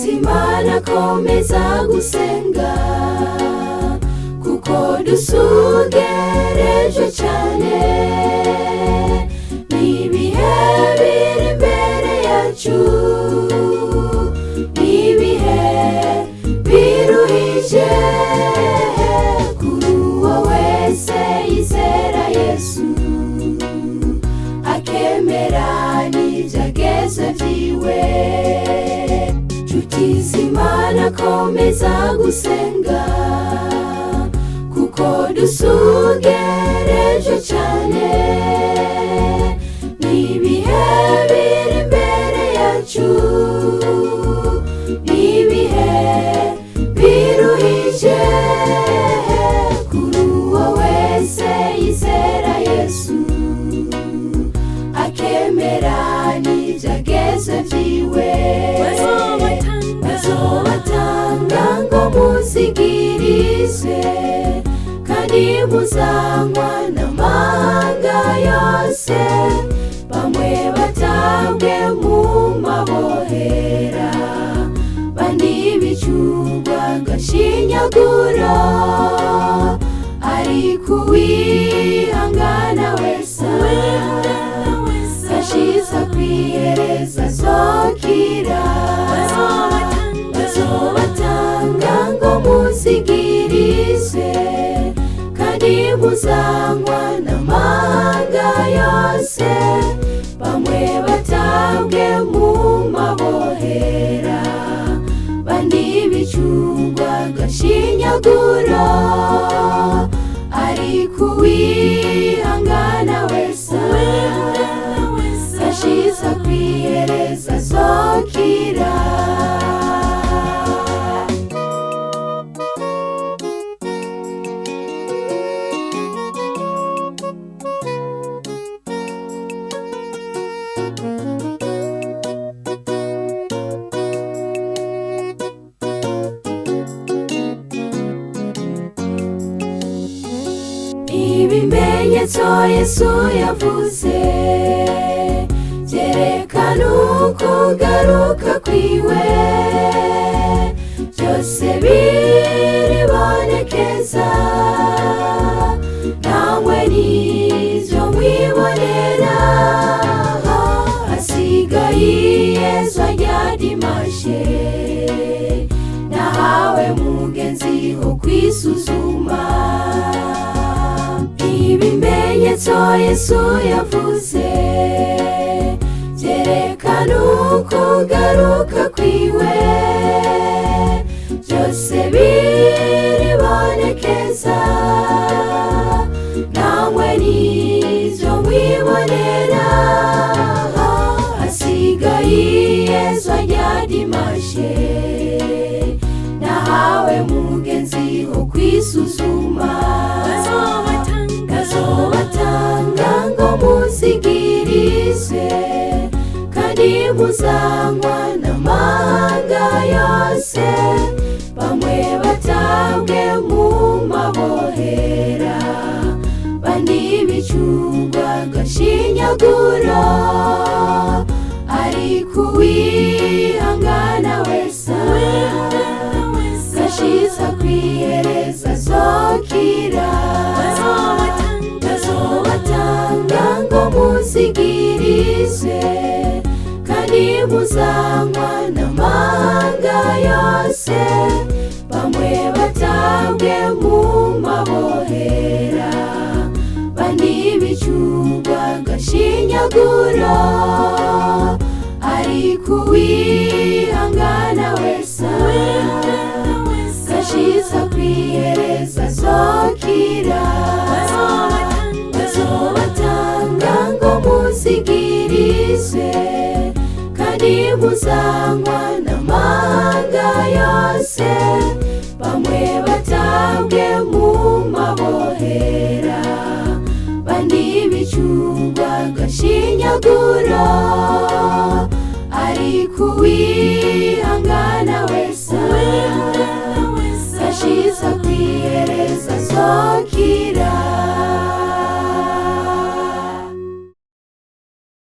Imana komeza gusenga kuko dusugereje cyane n'ibihe biri imbere yacu, n'ibihe biruhije kuri uwo wese yizera Yesu akemera n'ibyageze byiwe. Imana komeza gusenga kuko dusugereje cyane n'ibihe biri imbere yacu, n'ibihe biruhije kuri uwo wese yizera Yesu akemera n'ibyageze byiwe. Bazobatanga ngo muzigirize kandi muzanywa n'amahanga yose, bamwe batabwe mu mabohera bandi bicurwa agashinyaguro, ariko uwihangana wese ashize kwihereza azokira. Bazobatanga ngo muzigirize kandi muzanywa n'amahanga yose, bamwe batabwe mu mabohera bandi bicurwa agashinyaguro, ariko uwihangana wese ashize kwihereza azokira. Ibimenyetso Yesu yavuze byerekana ukugaruka kwiwe, byose biribonekeza, namwe nivyo mwibonera. Hasigaye iyezwa rya Dimashe, nahawe mugenzi ho kwisuzuma. Ibimenyetso Yesu yavuze byerekana ukugaruka kwiwe, byose biribonekeza, namwe nivyo mwibonera. Hasigaye iyezwa rya Dimashe, nahawe mugenzi ho kwisuzuma. Bazobatanga ngo muzigirize kandi muzanywa n'amahanga yose, bamwe batabwe mu mabohera bandi bicurwa agashinyaguro, ariko uwihangana wese ashize kwihereza azokira. Bazobatanga ngo muzigirize kandi muzanywa n'amahanga yose, bamwe batabwe mu mabohera bandi bicurwa agashinyaguro, ariko uwihangana wese ashize kwihereza azokira. Bazobatanga ngo muzigirize kandi muzanywa n'amahanga yose, bamwe batabwe mu mabohera bandi bicurwa agashinyaguro, ariko